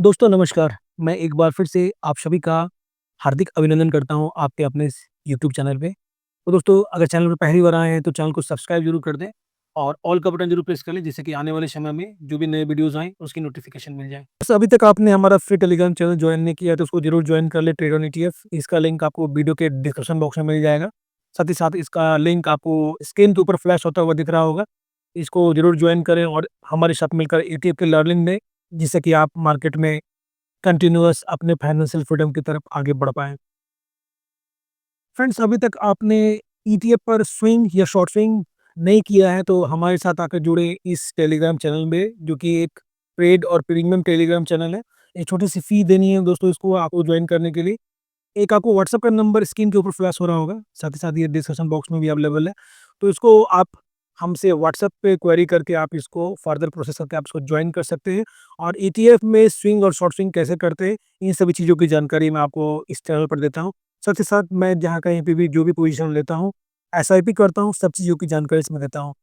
दोस्तों नमस्कार। मैं एक बार फिर से आप सभी का हार्दिक अभिनंदन करता हूँ आपके अपने इस यूट्यूब चैनल पे। तो दोस्तों अगर चैनल पे पहली बार आए हैं तो चैनल को सब्सक्राइब ज़रूर कर दें और ऑल का बटन ज़रूर प्रेस कर लें जिससे कि आने वाले समय में जो भी नए वीडियोज़ आएँ उसकी नोटिफ़िकेशन मिल जाए। बस अभी तक आपने हमारा फ्री टेलीग्राम चैनल जॉइन नहीं किया है तो उसको ज़रूर जॉइन कर लें, ट्रेड ऑन ईटीएफ। इसका लिंक आपको वीडियो के डिस्क्रिप्शन बॉक्स में मिल जाएगा। साथ ही साथ इसका लिंक आपको स्क्रीन के ऊपर फ्लैश होता हुआ दिख रहा होगा। इसको ज़रूर जॉइन करें और हमारे साथ मिलकर ईटीएफ की लर्निंग लें जिससे कि आप मार्केट में कंटिन्यूअस अपने फाइनेंशियल फ्रीडम की तरफ आगे बढ़ पाएँ। फ्रेंड्स अभी तक आपने ईटीएफ पर स्विंग या शॉर्ट स्विंग नहीं किया है तो हमारे साथ आकर जुड़े इस टेलीग्राम चैनल में जो कि एक पेड और प्रीमियम टेलीग्राम चैनल है। एक छोटी-सी फ़ी देनी है दोस्तों इसको आपको जॉइन करने के लिए। एक आपको व्हाट्सएप का नंबर स्क्रीन के ऊपर फ्लैश हो रहा होगा, साथ ही साथ ये डिस्क्रिप्शन बॉक्स में भी अवेलेबल है। तो इसको आप हमसे व्हाट्सएप पे क्वेरी करके आप इसको फर्दर प्रोसेस करके आप इसको जॉइन कर सकते हैं और ईटीएफ में स्विंग और शॉर्ट स्विंग कैसे करते हैं, इन सभी चीज़ों की जानकारी मैं आपको इस चैनल पर देता हूँ। साथ ही साथ मैं जहाँ कहीं पे भी जो भी पोज़ीशन लेता हूँ, एसआईपी करता हूँ, सब चीज़ों की जानकारी इसमें देता हूँ।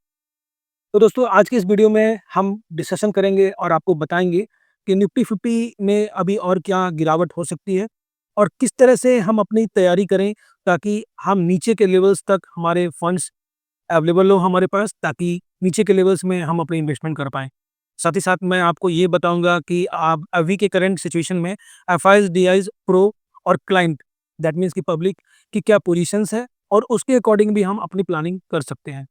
तो दोस्तों आज की इस वीडियो में हम डिस्कशन करेंगे और आपको बताएँगे कि निफ्टी 50 में अभी और क्या गिरावट हो सकती है और किस तरह से हम अपनी तैयारी करें ताकि हम नीचे के लेवल्स तक हमारे फंड्स अवेलेबल हो हमारे पास ताकि नीचे के लेवल्स में हम अपनी इन्वेस्टमेंट कर पाएँ। साथ ही साथ मैं आपको ये बताऊँगा कि आप अभी के करंट सिचुएशन में एफआईज़, डीआईज़, प्रो और क्लाइंट दैट मीन्स कि पब्लिक की क्या पोज़ीशंस है और उसके अकॉर्डिंग भी हम अपनी प्लानिंग कर सकते हैं।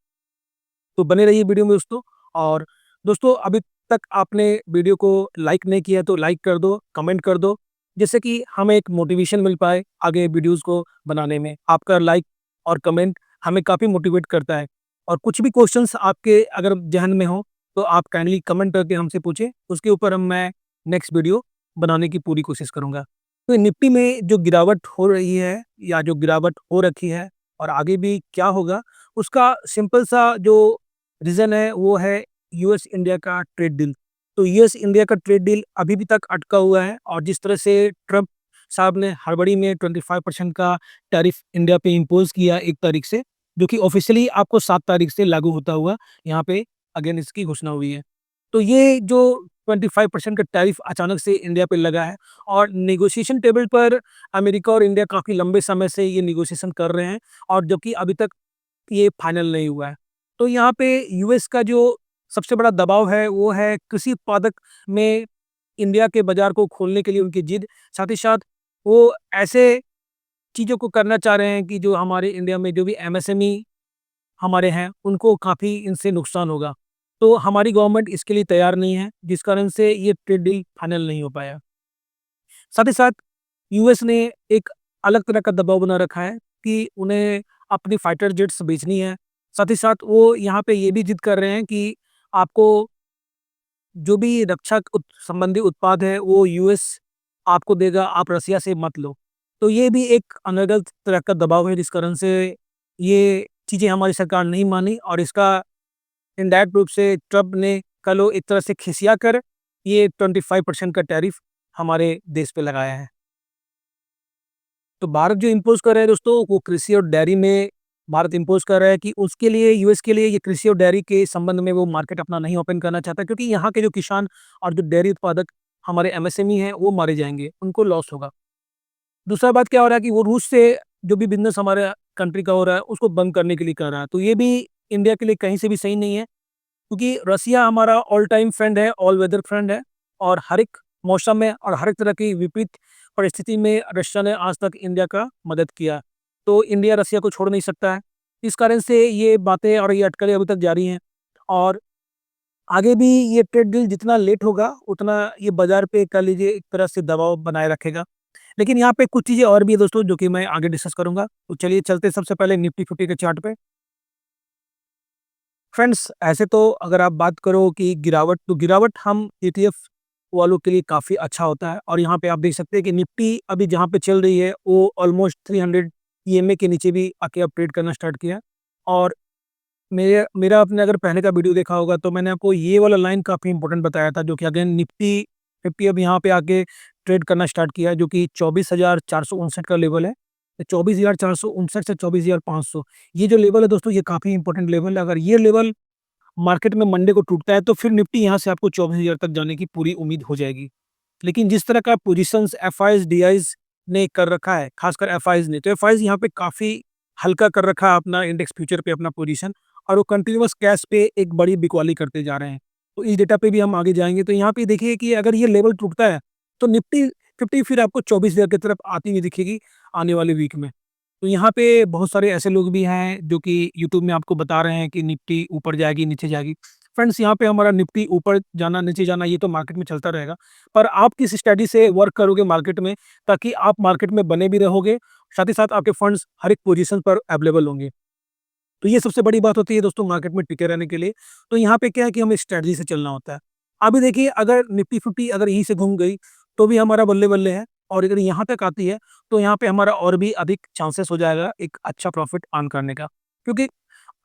तो बने रहिए वीडियो में दोस्तों और दोस्तों अभी तक आपने वीडियो को लाइक नहीं किया तो लाइक कर दो, कमेंट कर दो, जिससे कि हमें एक मोटिवेशन मिल पाए आगे वीडियोज़ को बनाने में। आपका लाइक और कमेंट हमें काफ़ी मोटिवेट करता है और कुछ भी क्वेश्चंस आपके अगर ज़हन में हो, तो आप काइंडली कमेंट करके हमसे पूछें, उसके ऊपर मैं नेक्स्ट वीडियो बनाने की पूरी कोशिश करूँगा। तो निफ्टी में जो गिरावट हो रही है या जो गिरावट हो रखी है और आगे भी क्या होगा, उसका सिंपल सा जो रीज़न है वो है यूएस इंडिया का ट्रेड डील। तो यूएस इंडिया का ट्रेड डील अभी भी तक अटका हुआ है और जिस तरह से ट्रंप साहब ने हड़बड़ी में 25% का टैरिफ इंडिया पे इम्पोज़ किया 1 तारीख से, जो कि ऑफ़िशियली आपको 7 तारीख से लागू होता हुआ यहाँ पे अगेन इसकी घोषणा हुई है। तो ये जो 25% का टैरिफ अचानक से इंडिया पे लगा है और नेगोशिएशन टेबल पर अमेरिका और इंडिया काफ़ी लंबे समय से ये नेगोशिएशन कर रहे हैं और जबकि अभी तक ये फाइनल नहीं हुआ है। तो यहाँ पे यूएस का जो सबसे बड़ा दबाव है, वो है कृषि उत्पादक में इंडिया के बाज़ार को खोलने के लिए उनकी जिद। साथ ही साथ वो ऐसे चीज़ों को करना चाह रहे हैं कि जो हमारे इंडिया में जो भी एमएसएमई हमारे हैं, उनको काफ़ी इनसे नुकसान होगा। तो हमारी गवर्नमेंट इसके लिए तैयार नहीं है, जिस कारण से ये ट्रेड डील फाइनल नहीं हो पाया। साथ ही साथ यूएस ने एक अलग तरह का दबाव बना रखा है कि उन्हें अपनी फाइटर जेट्स बेचनी है। साथ ही साथ वो यहाँ पे ये भी ज़िद कर रहे हैं कि आपको जो भी रक्षा संबंधी उत्पाद है वो यूएस आपको देगा, आप रसिया से मत लो। तो ये भी एक अनर्गल तरह का दबाव है जिस कारण से ये चीज़ें हमारी सरकार नहीं मानी और इसका इनडायरेक्ट रूप से ट्रम्प ने कल वो एक तरह से खिसिया कर ये 25% का टैरिफ हमारे देश पे लगाया है। तो भारत जो इम्पोज़ कर रहा है दोस्तों, वो कृषि और डेयरी में भारत इम्पोज़ कर रहा है कि उसके लिए यूएस के लिए ये कृषि और डेयरी के संबंध में वो मार्केट अपना नहीं ओपन करना चाहता क्योंकि यहाँ के जो किसान और जो डेयरी उत्पादक हमारे एमएसएमई हैं, वो मारे जाएँगे, उनको लॉस होगा। दूसरा बात क्या हो रहा है कि वो रूस से जो भी बिज़नेस हमारे कंट्री का हो रहा है, उसको बंद करने के लिए कर रहा है। तो ये भी इंडिया के लिए कहीं से भी सही नहीं है क्योंकि रसिया हमारा ऑल टाइम फ्रेंड है, ऑल वेदर फ्रेंड है और हर एक मौसम में और हर एक तरह की विपरीत परिस्थिति में रशिया ने आज तक इंडिया का मदद किया। तो इंडिया रसिया को छोड़ नहीं सकता है। इस कारण से ये बातें और ये अटकलें अभी तक जारी हैं और आगे भी ये ट्रेड डील जितना लेट होगा, उतना ये बाज़ार पे कह लीजिए एक तरह से दबाव बनाए रखेगा। लेकिन यहाँ पे कुछ चीज़ें और भी है दोस्तों जो कि मैं आगे डिस्कस करूँगा। तो चलिए चलते हैं सबसे पहले निफ्टी 50 के चार्ट पे। फ्रेंड्स ऐसे तो अगर आप बात करो कि गिरावट तो गिरावट हम ईटीएफ वालों के लिए काफ़ी अच्छा होता है और यहाँ पे आप देख सकते हैं कि निफ्टी अभी जहाँ पे चल रही है वो ऑलमोस्ट 300 ईएमए के नीचे भी आके अब ट्रेड करना स्टार्ट किया और मेरे मेरा आपने अगर पहले का वीडियो देखा होगा तो मैंने आपको ये वाला लाइन काफ़ी इंपॉर्टेंट बताया था जो कि अगेन निफ्टी 50 अब यहाँ पे आके ट्रेड करना स्टार्ट किया है जो कि 24,459 का लेवल है। 24,459 से 24,500 ये जो लेवल है दोस्तों ये काफ़ी इंपॉर्टेंट लेवल है। अगर ये लेवल मार्केट में मंडे को टूटता है तो फिर निफ्टी यहाँ से आपको 24,000 तक जाने की पूरी उम्मीद हो जाएगी। लेकिन जिस तरह का पोजीशंस एफआईज, डीआईज ने कर रखा है, खासकर एफआईज ने, तो एफआईज यहाँ पे काफ़ी हल्का कर रखा है अपना इंडेक्स फ्यूचर पे अपना पोजीशन, और वो कंटिन्यूअस कैश पे एक बड़ी बिकवाली करते जा रहे हैं। तो इस डेटा पे भी हम आगे जाएँगे, तो यहाँ पे देखिए कि अगर ये लेवल टूटता है, तो निफ्टी 50 फिर आपको 24,000 की तरफ आती हुई दिखेगी आने वाले वीक में। तो यहाँ पे बहुत सारे ऐसे लोग भी हैं जो कि यूट्यूब में आपको बता रहे हैं कि निफ्टी ऊपर जाएगी, नीचे जाएगी। फ्रेंड्स, यहाँ पे हमारा निफ्टी ऊपर जाना, नीचे जाना ये तो मार्केट में चलता रहेगा। पर आप किस स्ट्रैटेजी से वर्क करोगे मार्केट में, ताकि आप मार्केट में बने भी रहोगे, साथ ही साथ आपके फंड्स हर एक पोजीशन पर अवेलेबल होंगे। तो ये सबसे बड़ी बात होती है दोस्तों मार्केट में टिके रहने के लिए। तो यहाँ पे क्या है कि हमें स्ट्रैटेजी से चलना होता है। अभी देखिए, अगर निफ्टी 50 अगर यहीं से घूम गई, तो भी हमारा बल्ले-बल्ले है, और अगर यहाँ तक आती है, तो यहाँ पे हमारा और भी अधिक चांसेस हो जाएगा एक अच्छा प्रॉफिट अर्न करने का। क्योंकि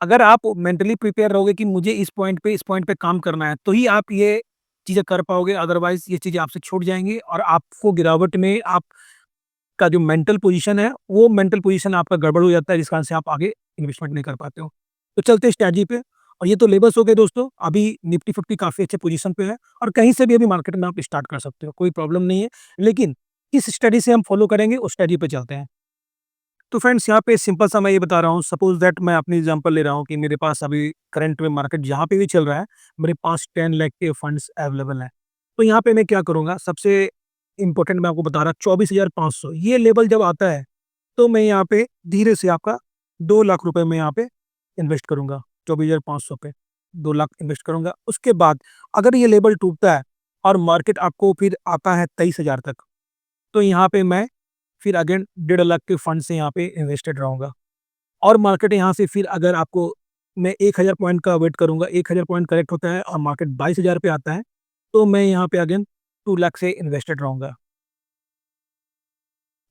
अगर आप मेंटली प्रिपेयर रहोगे कि मुझे इस पॉइंट पे काम करना है, तो ही आप ये चीज़ें कर पाओगे, अदरवाइज़ ये चीज़ें आपसे छूट जाएँगी और आपको गिरावट में आपका जो मेंटल पोज़ीशन है, वो मेंटल पोज़ीशन आपका गड़बड़ हो जाता है, जिस कारण से आप आगे इन्वेस्टमेंट नहीं कर पाते हो। तो चलते हैं स्ट्रैटेजी पे, और ये तो लेवल्स हो गए दोस्तों। अभी निफ्टी 50 काफ़ी अच्छे पोज़ीशन पे है, और कहीं से भी अभी मार्केट में आप स्टार्ट कर सकते हो, कोई प्रॉब्लम नहीं है। लेकिन किस स्ट्रैटेजी से हम फॉलो करेंगे, उस स्ट्रैटेजी पे चलते हैं। तो फ्रेंड्स, यहाँ पे सिंपल सा मैं ये बता रहा हूँ, सपोज़ दैट मैं अपनी एग्ज़ाम्पल ले रहा हूँ कि मेरे पास अभी करंट में मार्केट जहाँ पे भी चल रहा है, मेरे पास 10 लाख के फंड्स अवेलेबल हैं। तो यहाँ पे मैं क्या करूँगा, सबसे इम्पोर्टेंट मैं आपको बता रहा, 24,500 ये लेवल जब आता है, तो मैं यहाँ पे धीरे से आपका 2 लाख रुपए मैं यहाँ पे इन्वेस्ट करूँगा। 24,500 पे 2 लाख इन्वेस्ट करूँगा। उसके बाद अगर ये लेवल टूटता है और मार्केट आपको फिर आता है 23,000 तक, तो यहाँ पे मैं फिर अगेन 1.5 लाख के फंड से यहाँ पे इन्वेस्टेड रहूँगा। और मार्केट यहाँ से फिर अगर आपको मैं 1,000 पॉइंट का वेट करूँगा, 1,000 पॉइंट करेक्ट होता है और मार्केट 22,000 पे आता है, तो मैं यहाँ पे अगेन 2 लाख से इन्वेस्टेड रहूँगा।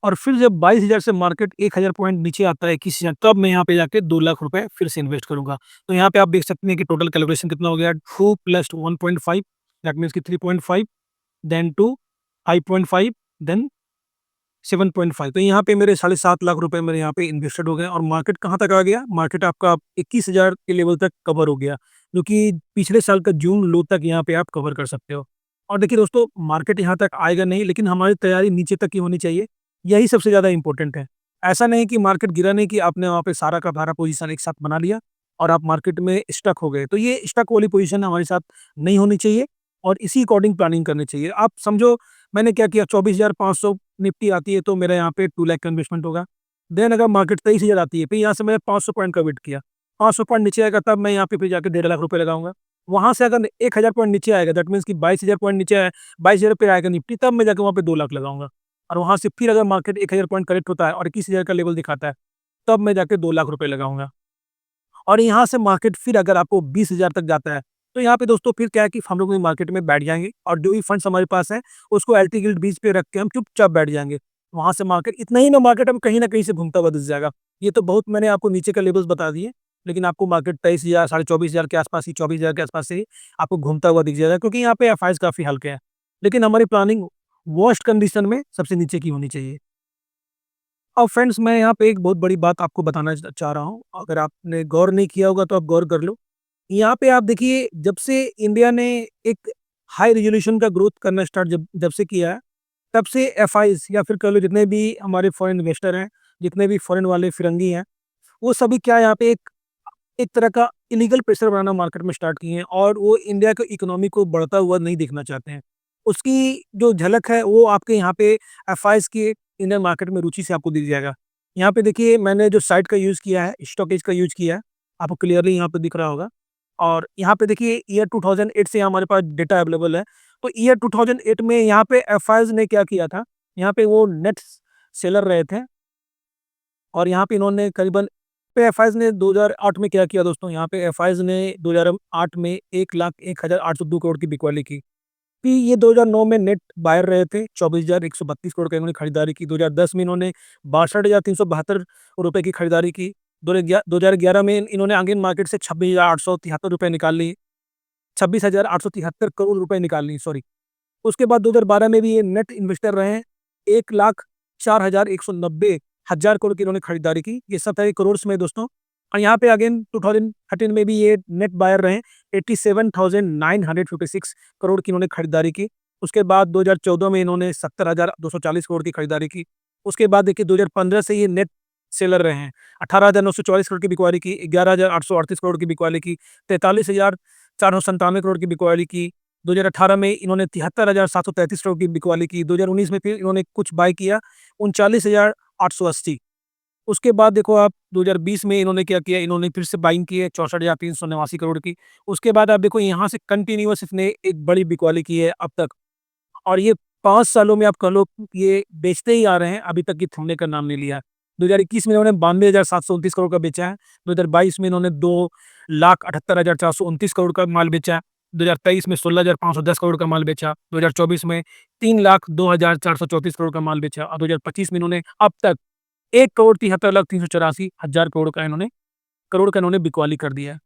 और फिर जब 22,000 से मार्केट 1,000 पॉइंट नीचे आता है 21,000, तब मैं यहाँ पे जाके 2 लाख रुपए फिर से इन्वेस्ट करूँगा। तो यहाँ पे आप देख सकते हैं कि टोटल कैलकुलेशन कितना हो गया, 2 प्लस 1.5 दैट मीन्स कि 3.5, देन 2, 5.5, देन 7.5। तो यहाँ पे मेरे 7.5 लाख रुपए मेरे यहाँ पे इन्वेस्टेड हो गए, और मार्केट कहाँ तक आ गया? मार्केट आपका 21,000 के लेवल तक कवर हो गया, जो कि पिछले साल का जून लो तक यहाँ पे आप कवर कर सकते हो। और देखिए दोस्तों, मार्केट यहाँ तक आएगा नहीं, लेकिन हमारी तैयारी नीचे तक की होनी चाहिए, यही सबसे ज़्यादा इम्पोर्टेंट है। ऐसा नहीं कि मार्केट गिरा नहीं कि आपने वहाँ पे सारा का सारा पोज़ीशन एक साथ बना लिया और आप मार्केट में स्टक हो गए। तो ये स्टक वाली पोज़ीशन हमारे साथ नहीं होनी चाहिए, और इसी अकॉर्डिंग प्लानिंग करनी चाहिए। आप समझो, मैंने क्या किया, 24,500 निफ्टी आती है तो मेरा यहाँ पे 2 लाख का इन्वेस्टमेंट होगा। देन अगर मार्केट 23,000 आती है, फिर यहाँ से मैंने 500 पॉइंट का वेट किया। 500 पॉइंट नीचे आएगा, तब मैं यहाँ पे फिर जाके 1.5 लाख रुपए लगाऊँगा। वहाँ से अगर 1,000 पॉइंट नीचे आएगा, दैट मीन्स कि 22,000 पॉइंट नीचे आया, 22,000 पे आएगा निफ्टी, तब मैं जाके वहाँ पे 2 लाख लगाऊँगा। और वहाँ से फिर अगर मार्केट 1,000 पॉइंट करेक्ट होता है और 21,000 का लेवल दिखाता है, तब मैं जाके 2 लाख रुपए लगाऊँगा। और यहाँ से मार्केट फिर अगर आपको 20,000 तक जाता है, तो यहाँ पे दोस्तों फिर क्या है कि हम लोग भी मार्केट में बैठ जाएँगे, और जो भी फंड्स हमारे पास हैं, उसको एलटी गिल्ड बीच पे रख के हम चुपचाप बैठ जाएँगे। वहाँ से मार्केट इतना ही ना, मार्केट हम कहीं न कहीं से घूमता हुआ दिख जाएगा। ये तो बहुत मैंने आपको नीचे का लेवल्स बता दिए, लेकिन आपको मार्केट 23,000 साढ़े 24,000 के आस-पास ही, 24,000 के आस-पास से ही आपको घूमता हुआ दिख जाएगा, क्योंकि यहाँ पे एफआईज़ काफ़ी हल्के हैं। लेकिन हमारी प्लानिंग वर्स्ट कंडीशन में सबसे नीचे की होनी चाहिए। अब फ्रेंड्स, मैं यहाँ पे एक बहुत बड़ी बात आपको बताना चाह रहा हूँ, अगर आपने गौर नहीं किया होगा तो आप गौर कर लो। यहाँ पे आप देखिए, जब से इंडिया ने एक हाई रेज़ोल्यूशन का ग्रोथ करना स्टार्ट जब जब से किया है, तब से एफआईज़ या फिर कह लो जितने भी हमारे फॉरेन इन्वेस्टर हैं, जितने भी फॉरेन वाले फिरंगी हैं, वो सभी क्या यहाँ पे एक एक तरह का इलीगल प्रेशर बनाना मार्केट में स्टार्ट किए हैं, और वो इंडिया के इकोनॉमी को बढ़ता हुआ नहीं देखना चाहते हैं। उसकी जो झलक है वो आपके यहाँ पे एफआईज़ की इंडियन मार्केट में रुचि से आपको दिख जाएगा। यहाँ पे देखिए, मैंने जो साइट का यूज़ किया है, स्टॉकेज का यूज़ किया है, आपको क्लियरली यहाँ पे दिख रहा होगा। और यहाँ पे देखिए, ईयर 2008 से हमारे पास डेटा अवेलेबल है। तो ईयर 2008 में यहाँ पे एफआईज़ ने क्या किया था, यहाँ पे वो नेट सेलर रहे थे, और यहाँ पे इन्होंने करीबन पे एफआईज़ ने 2008 में क्या किया दोस्तों, यहाँ पे एफआईज़ ने 2008 में 1,01,802 करोड़ की बिकवाली की। फिर ये 2009 में नेट बायर रहे थे, 24,132 करोड़ का इन्होंने खरीदारी की। 2010 में इन्होंने 62,372 रुपए की खरीदारी की। 2011 में इन्होंने इंडियन मार्केट से 26,873 रुपए निकाल लिए, 26,873 करोड़ रुपए निकाल लिए, सॉरी। उसके बाद 2012 में भी ये नेट इन्वेस्टर रहे हैं, 1,04,190 हज़ार करोड़ की इन्होंने खरीदारी की। ये सब था करोड़ में दोस्तों। और यहाँ पे अगेन 2013 में भी ये नेट बायर रहे, 87,956 करोड़ की इन्होंने खरीदारी की। उसके बाद 2014 में इन्होंने 70,240 करोड़ की खरीदारी की। उसके बाद देखिए 2015 से ये नेट सेलर रहे हैं, 18,944 करोड़ की बिकवाली की, 11,838 करोड़ की बिकवाली की, 43,497 करोड़ की बिकवाली की। 2018 में इन्होंने 73,733 करोड़ की बिकवाली की। 2019 में फिर इन्होंने कुछ बाय किया, 39,880। उसके बाद देखो आप 2020 में इन्होंने क्या किया, इन्होंने फिर से बाइंग की है 64,389 करोड़ की। उसके बाद आप देखो यहाँ से कंटिन्यूअस इसने एक बड़ी बिकवाली की है अब तक, और ये 5 सालों में आप कह लो ये बेचते ही आ रहे हैं, अभी तक ये थमने का नाम नहीं लिया है। 2021 में इन्होंने 92,729 करोड़ का बेचा है। 2022 में इन्होंने 2,78,429 करोड़ का माल बेचा है। 2023 में 16,510 करोड़ का माल बेचा। 2024 में 3,02,434 करोड़ का माल बेचा और 2025 में इन्होंने अब तक 1,73,384,000 करोड़ का इन्होंने बिकवाली कर दिया है।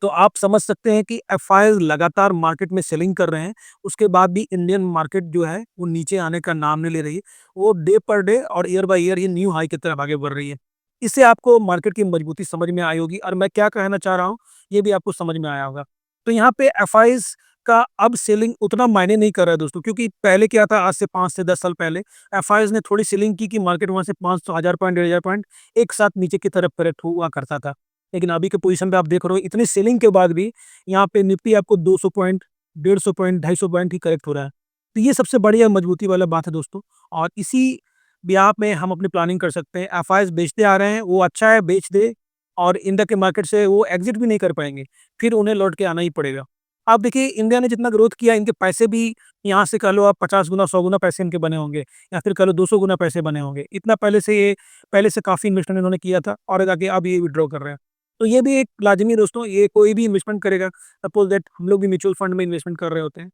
तो आप समझ सकते हैं कि एफआईआईज़ लगातार मार्केट में सेलिंग कर रहे हैं, उसके बाद भी इंडियन मार्केट जो है, वो नीचे आने का नाम नहीं ले रही है। वो डे पर डे और ईयर बाय ईयर ये न्यू हाई की तरफ आगे बढ़ रही है। इससे आपको मार्केट की मजबूती समझ में आई होगी और मैं क्या कहना चाह रहा हूँ, ये भी आपको समझ में आया होगा। तो यहाँ पे एफआईआईज़ का अब सेलिंग उतना मायने नहीं कर रहा है दोस्तों, क्योंकि पहले क्या था, आज से 5 से 10 साल पहले एफआईआईज़ ने थोड़ी सेलिंग की कि मार्केट वहाँ से 500 1000 पॉइंट, 1000 पॉइंट एक साथ नीचे की तरफ करेक्ट हुआ करता था। लेकिन अभी के पोजीशन पे आप देख रहे हो, इतनी सेलिंग के बाद भी यहाँ पे निफ्टी आपको 200 पॉइंट, 150 पॉइंट, 250 पॉइंट ही करेक्ट हो रहा है। तो ये सबसे बढ़िया मजबूती वाला बात है दोस्तों, और इसी ब्याह में हम अपनी प्लानिंग कर सकते हैं। एफआईआईज़ बेचते आ रहे हैं, वो अच्छा है बेच दे, और इंडिया के मार्केट से वो एग्जिट भी नहीं कर पाएँगे, फिर उन्हें लौट के आना ही पड़ेगा। आप देखिए इंडिया ने जितना ग्रोथ किया, इनके पैसे भी यहाँ से कह लो आप 50 गुना, 100 गुना पैसे इनके बने होंगे, या फिर कह लो 200 गुना पैसे बने होंगे। इतना पहले से काफ़ी इन्वेस्टमेंट इन्होंने किया था और आगे अब ये विथड्रॉ कर रहे हैं। तो ये भी एक लाज़मी दोस्तों, ये कोई भी इन्वेस्टमेंट करेगा, सपोज़ दैट हम लोग भी म्यूचुअल फंड में इन्वेस्टमेंट कर रहे होते हैं।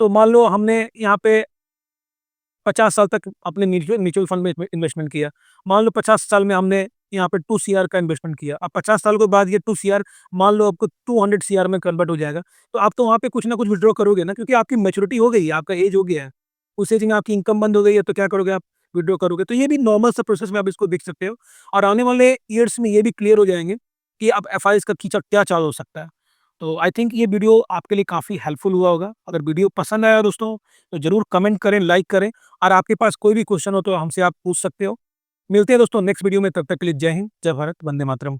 तो मान लो हमने यहाँ पे 50 साल तक अपने म्यूचुअल म्यूचुअल फंड में इन्वेस्टमेंट किया। मान लो 50 साल में हमने यहाँ पे 2 सीआर का इन्वेस्टमेंट किया। अब 50 साल के बाद ये 2 सीआर मान लो आपको 200 सीआर में कन्वर्ट हो जाएगा। तो आप तो वहाँ पे कुछ ना कुछ विथड्रॉ करोगे ना, क्योंकि आपकी मैच्योरिटी हो गई है, आपका एज हो गया है। उस एज में आपकी इनकम बंद हो गई है, तो क्या करोगे आप? विथड्रॉ करोगे। तो ये भी नॉर्मल सा प्रोसेस में आप इसको देख सकते हो, और आने वाले ईयर्स में ये भी क्लियर हो जाएँगे कि अब एफआईआईज़ का खींचा क्या चाल हो सकता है। तो आई थिंक ये वीडियो आपके लिए काफ़ी हेल्पफुल हुआ होगा। अगर वीडियो पसंद आया दोस्तों, तो ज़रूर कमेंट करें, लाइक करें, और आपके पास कोई भी क्वेश्चन हो तो हमसे आप पूछ सकते हो। मिलते हैं दोस्तों नेक्स्ट वीडियो में, तब तक के लिए जय हिंद, जय भारत, वंदे मातरम।